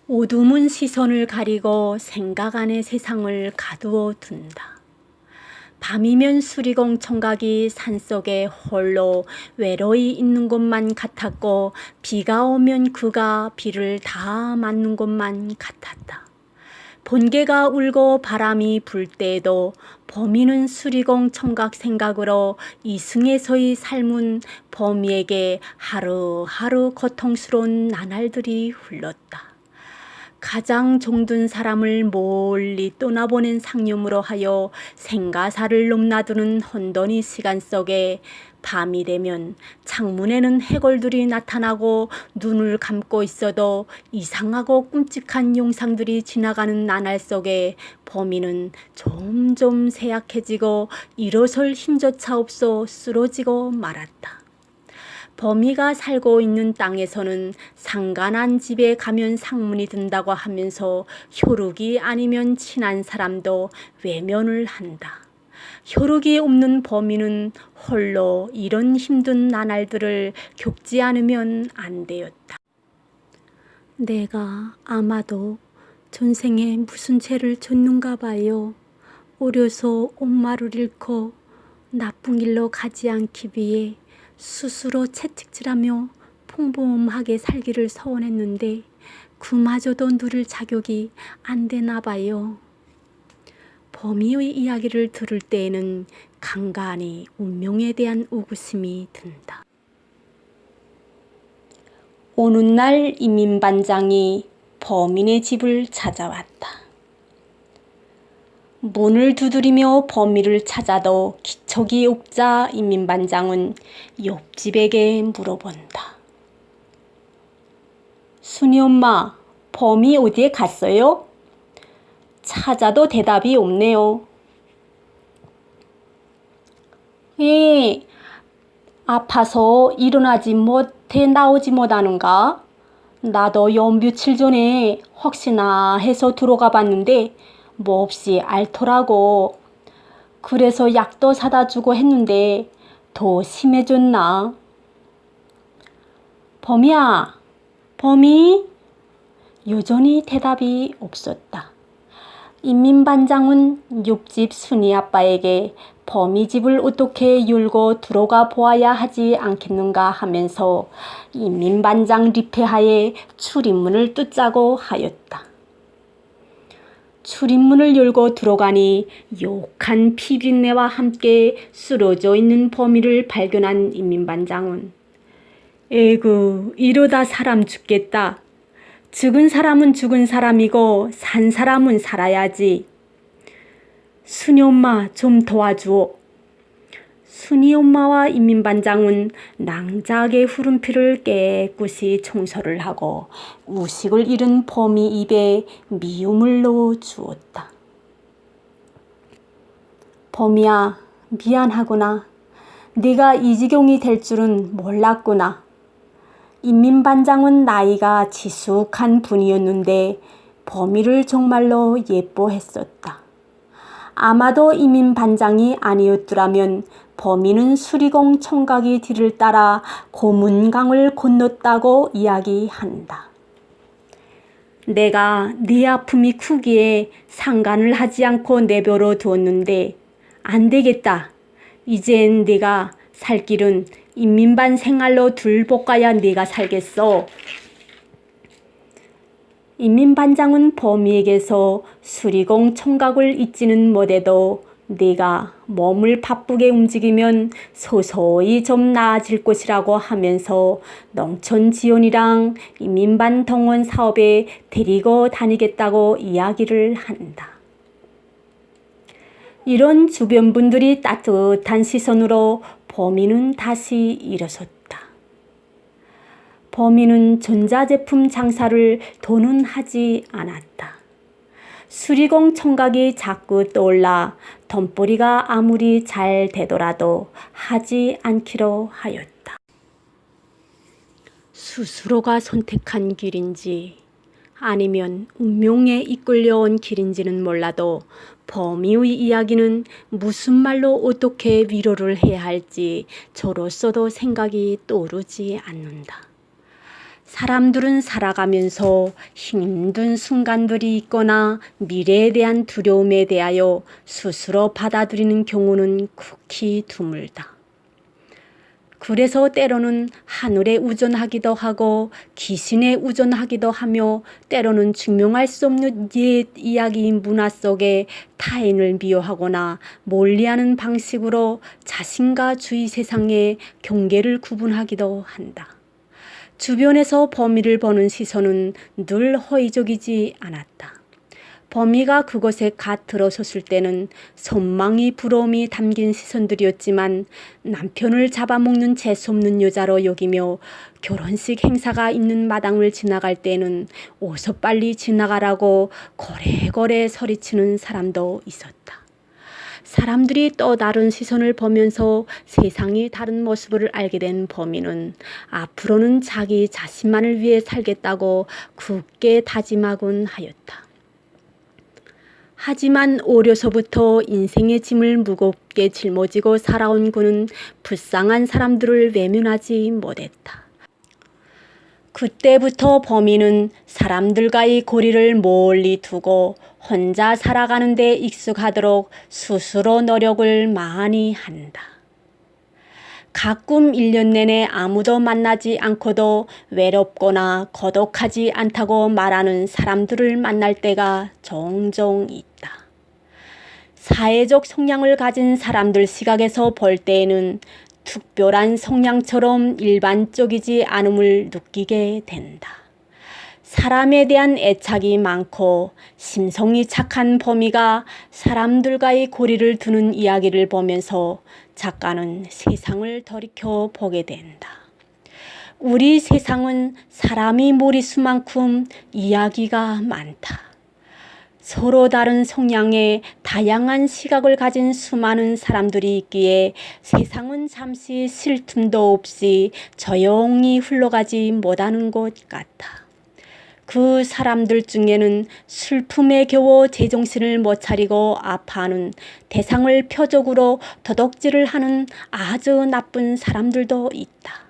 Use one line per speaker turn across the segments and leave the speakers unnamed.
어두운 시선을 가리고 생각 안에 세상을 가두어 둔다. 밤이면 수리공 청각이 산속에 홀로 외로이 있는 것만 같았고 비가 오면 그가 비를 다 맞는 것만 같았다. 번개가 울고 바람이 불 때에도 범이는 수리공 청각 생각으로 이승에서의 삶은 범이에게 하루하루 고통스러운 나날들이 흘렀다. 가장 정든 사람을 멀리 떠나보낸 상념으로 하여 생가사를 넘나드는 혼돈의 시간 속에 밤이 되면 창문에는 해골들이 나타나고 눈을 감고 있어도 이상하고 끔찍한 영상들이 지나가는 나날 속에 범인은 점점 쇠약해지고 일어설 힘조차 없어 쓰러지고 말았다. 범이가 살고 있는 땅에서는 상간한 집에 가면 상문이 든다고 하면서 혈육이 아니면 친한 사람도 외면을 한다. 혈육이 없는 범이는 홀로 이런 힘든 나날들을 겪지 않으면 안 되었다. 내가 아마도 전생에 무슨 죄를 졌는가 봐요. 어려서 엄마를 잃고 나쁜 길로 가지 않기 위해 스스로 채찍질하며 평범하게 살기를 소원했는데 그마저도 누릴 자격이 안 되나 봐요. 범이의 이야기를 들을 때에는 간간히 운명에 대한 의구심이 든다. 어느 날 이민반장이 범인의 집을 찾아왔다. 문을 두드리며 범인을 찾아도 기척이 없자 이민반장은 옆집에게 물어본다. 순이 엄마, 범이 어디에 갔어요? 찾아도 대답이 없네요. 예, 아파서 일어나지 못해 나오지 못하는가? 나도 며칠 전에 혹시나 해서 들어가 봤는데 몹시 앓더라고. 그래서 약도 사다 주고 했는데 더 심해졌나? 범이야, 범이? 여전히 대답이 없었다. 인민반장은 옆집 순이 아빠에게 범이 집을 어떻게 열고 들어가 보아야 하지 않겠는가 하면서 인민반장 리폐하에 출입문을 뜯자고 하였다. 출입문을 열고 들어가니 욕한 피비린내와 함께 쓰러져 있는 범이를 발견한 인민반장은 에구, 이러다 사람 죽겠다. 죽은 사람은 죽은 사람이고 산 사람은 살아야지. 순이 엄마 좀 도와주오. 순이 엄마와 인민반장은 낭자하게 흐른 피를 깨끗이 청소를 하고 의식을 잃은 범이 입에 미움을 넣어 주었다. 범이야, 미안하구나. 네가 이 지경이 될 줄은 몰랐구나. 인민반장은 나이가 지숙한 분이었는데 범이를 정말로 예뻐했었다. 아마도 인민반장이 아니었더라면 범이는 수리공 청각이 뒤를 따라 고문강을 건넜다고 이야기한다. 내가 네 아픔이 크기에 상관을 하지 않고 내버려 두었는데 안 되겠다. 이젠 네가 살 길은 인민반 생활로 둘볶아야 네가 살겠어. 인민반장은 범이에게서 수리공 청각을 잊지는 못해도 네가 몸을 바쁘게 움직이면 서서히 좀 나아질 것이라고 하면서 농촌 지원이랑 인민반 동원 사업에 데리고 다니겠다고 이야기를 한다. 이런 주변 분들이 따뜻한 시선으로 범이는 다시 일어섰다. 범이는 전자제품 장사를 더는 하지 않았다. 수리공 청각이 자꾸 떠올라 돈벌이가 아무리 잘 되더라도 하지 않기로 하였다. 스스로가 선택한 길인지 아니면 운명에 이끌려온 길인지는 몰라도 범이의 이야기는 무슨 말로 어떻게 위로를 해야 할지 저로서도 생각이 떠오르지 않는다. 사람들은 살아가면서 힘든 순간들이 있거나 미래에 대한 두려움에 대하여 스스로 받아들이는 경우는 극히 드물다. 그래서 때로는 하늘에 의존하기도 하고 귀신에 의존하기도 하며 때로는 증명할 수 없는 옛 이야기 문화 속에 타인을 미워하거나 멀리하는 방식으로 자신과 주위 세상의 경계를 구분하기도 한다. 주변에서 범위를 보는 시선은 늘 허위적이지 않았다. 범위가 그곳에 갓 들어섰을 때는 선망이 부러움이 담긴 시선들이었지만 남편을 잡아먹는 재수없는 여자로 여기며 결혼식 행사가 있는 마당을 지나갈 때는 어서 빨리 지나가라고 고래고래 소리치는 사람도 있었다. 사람들이 또 다른 시선을 보면서 세상이 다른 모습을 알게 된 범인은 앞으로는 자기 자신만을 위해 살겠다고 굳게 다짐하곤 하였다. 하지만 어려서부터 인생의 짐을 무겁게 짊어지고 살아온 그는 불쌍한 사람들을 외면하지 못했다. 그때부터 범인은 사람들과의 거리를 멀리 두고 혼자 살아가는 데 익숙하도록 스스로 노력을 많이 한다. 가끔 1년 내내 아무도 만나지 않고도 외롭거나 고독하지 않다고 말하는 사람들을 만날 때가 종종 있다. 사회적 성향을 가진 사람들 시각에서 볼 때에는 특별한 성향처럼 일반적이지 않음을 느끼게 된다. 사람에 대한 애착이 많고 심성이 착한 범이가 사람들과의 거리를 두는 이야기를 보면서 작가는 세상을 돌이켜 보게 된다. 우리 세상은 사람이 머릿수만큼 이야기가 많다. 서로 다른 성향의 다양한 시각을 가진 수많은 사람들이 있기에 세상은 잠시 쉴 틈도 없이 조용히 흘러가지 못하는 것 같다. 그 사람들 중에는 슬픔에 겨워 제정신을 못 차리고 아파하는 대상을 표적으로 도둑질을 하는 아주 나쁜 사람들도 있다.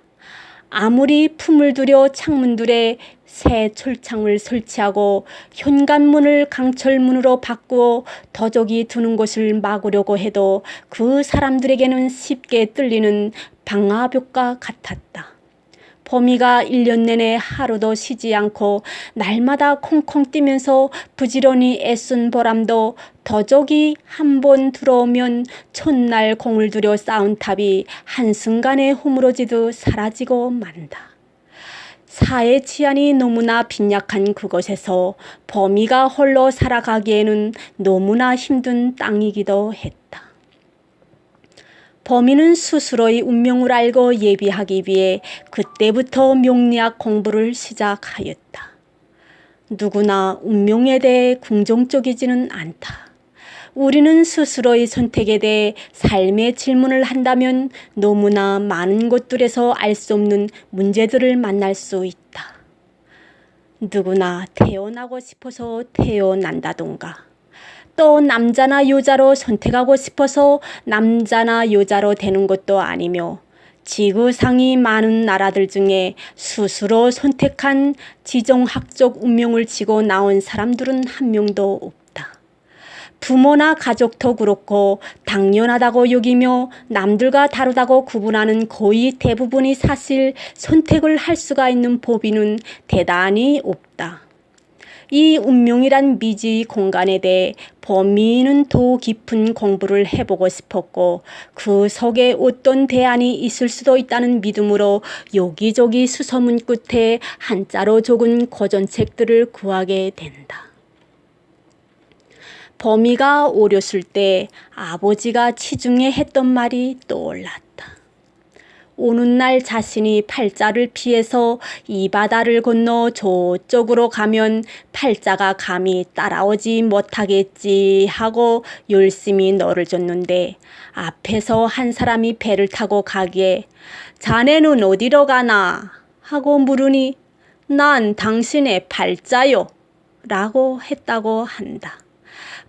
아무리 품을 들여 창문들에 새 철창을 설치하고 현관문을 강철문으로 바꾸어 도적이 드는 곳을 막으려고 해도 그 사람들에게는 쉽게 뚫리는 방화벽과 같았다. 범이가 1년 내내 하루도 쉬지 않고 날마다 콩콩 뛰면서 부지런히 애쓴 보람도 도적이 한 번 들어오면 첫날 공을 들여 쌓은 탑이 한순간에 허물어지듯 사라지고 만다. 사회 치안이 너무나 빈약한 그곳에서 범이가 홀로 살아가기에는 너무나 힘든 땅이기도 했다. 범인은 스스로의 운명을 알고 예비하기 위해 그때부터 명리학 공부를 시작하였다. 누구나 운명에 대해 긍정적이지는 않다. 우리는 스스로의 선택에 대해 삶의 질문을 한다면 너무나 많은 곳들에서 알 수 없는 문제들을 만날 수 있다. 누구나 태어나고 싶어서 태어난다던가 또 남자나 여자로 선택하고 싶어서 남자나 여자로 되는 것도 아니며 지구상의 많은 나라들 중에 스스로 선택한 지정학적 운명을 지고 나온 사람들은 한 명도 없다. 부모나 가족도 그렇고 당연하다고 여기며 남들과 다르다고 구분하는 거의 대부분이 사실 선택을 할 수가 있는 법인은 대단히 없다. 이 운명이란 미지의 공간에 대해 범인은 더 깊은 공부를 해보고 싶었고 그 속에 어떤 대안이 있을 수도 있다는 믿음으로 여기저기 수소문 끝에 한자로 적은 고전책들을 구하게 된다. 범이가 어렸을 때 아버지가 치중에 했던 말이 떠올랐다. 오는 날 자신이 팔자를 피해서 이 바다를 건너 저쪽으로 가면 팔자가 감히 따라오지 못하겠지 하고 열심히 너를 줬는데 앞에서 한 사람이 배를 타고 가기에 자네는 어디로 가나 하고 물으니 난 당신의 팔자요 라고 했다고 한다.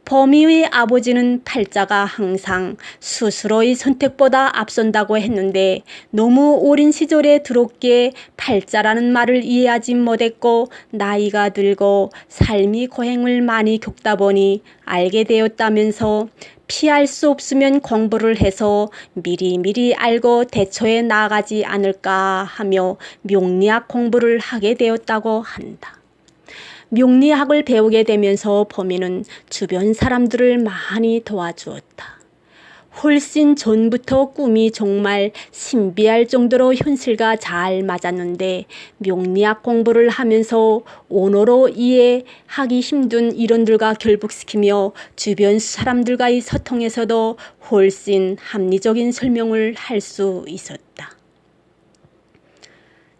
범이의 아버지는 팔자가 항상 스스로의 선택보다 앞선다고 했는데 너무 어린 시절에 들었기에 팔자라는 말을 이해하지 못했고 나이가 들고 삶이 고행을 많이 겪다 보니 알게 되었다면서 피할 수 없으면 공부를 해서 미리미리 알고 대처해 나가지 않을까 하며 명리학 공부를 하게 되었다고 한다. 명리학을 배우게 되면서 범인은 주변 사람들을 많이 도와주었다. 훨씬 전부터 꿈이 정말 신비할 정도로 현실과 잘 맞았는데 명리학 공부를 하면서 언어로 이해하기 힘든 이론들과 결부시키며 주변 사람들과의 소통에서도 훨씬 합리적인 설명을 할 수 있었다.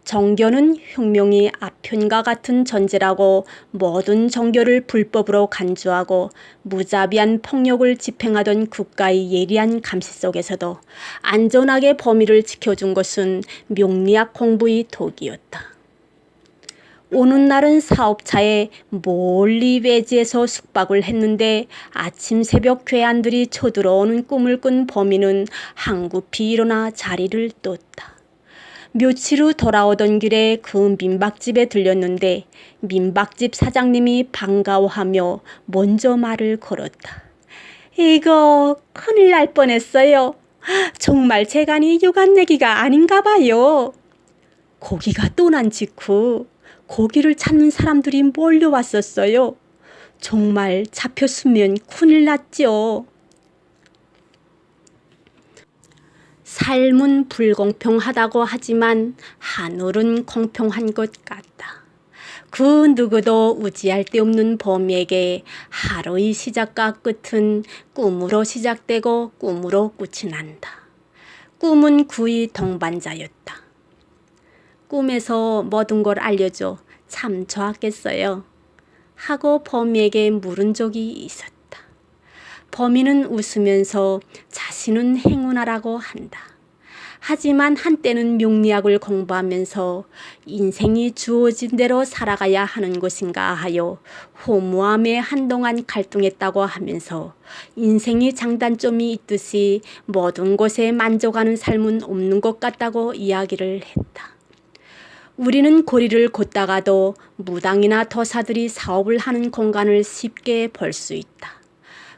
종교는 혁명의 아편과 같은 존재라고 모든 종교를 불법으로 간주하고 무자비한 폭력을 집행하던 국가의 예리한 감시 속에서도 안전하게 범위를 지켜준 것은 명리학 공부의 덕이었다. 오는 날은 사업차에 멀리 외지에서 숙박을 했는데 아침 새벽 괴한들이 쳐들어오는 꿈을 꾼 범인은 한급히 일어나 자리를 떴다. 며칠 후 돌아오던 길에 그 민박집에 들렸는데 민박집 사장님이 반가워하며 먼저 말을 걸었다. 이거 큰일 날 뻔했어요. 정말 재간이 유감 내기가 아닌가 봐요. 고기가 떠난 직후 고기를 찾는 사람들이 몰려왔었어요. 정말 잡혔으면 큰일 났죠. 삶은 불공평하다고 하지만 하늘은 공평한 것 같다. 그 누구도 의지할 데 없는 범에게 하루의 시작과 끝은 꿈으로 시작되고 꿈으로 끝이 난다. 꿈은 그의 동반자였다. 꿈에서 모든 걸 알려줘 참 좋았겠어요. 하고 범에게 물은 적이 있었다. 범인은 웃으면서 자신은 행운아라고 한다. 하지만 한때는 명리학을 공부하면서 인생이 주어진 대로 살아가야 하는 것인가 하여 허무함에 한동안 갈등했다고 하면서 인생이 장단점이 있듯이 모든 것에 만족하는 삶은 없는 것 같다고 이야기를 했다. 우리는 거리를 걷다가도 무당이나 도사들이 사업을 하는 공간을 쉽게 볼 수 있다.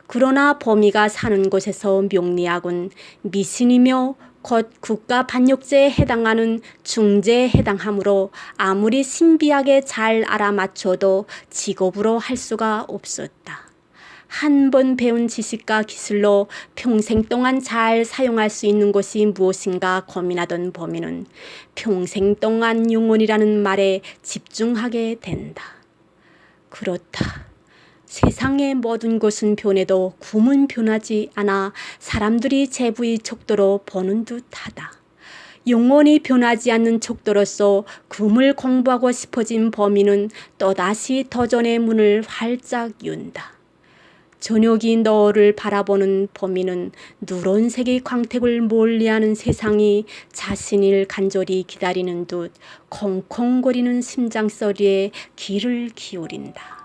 그러나 범이가 사는 곳에서 명리학은 미신이며 곧 국가 반역죄에 해당하는 중죄에 해당하므로 아무리 신비하게 잘 알아맞혀도 직업으로 할 수가 없었다. 한 번 배운 지식과 기술로 평생 동안 잘 사용할 수 있는 것이 무엇인가 고민하던 범인은 평생 동안 영원이라는 말에 집중하게 된다. 그렇다. 세상의 모든 것은 변해도 꿈은 변하지 않아 사람들이 제부의 척도로 보는 듯하다. 영원히 변하지 않는 척도로서 꿈을 공부하고 싶어진 범인은 또다시 도전의 문을 활짝 연다. 저녁이 너를 바라보는 범인은 누런색의 광택을 멀리하는 세상이 자신을 간절히 기다리는 듯 콩콩거리는 심장소리에 귀를 기울인다.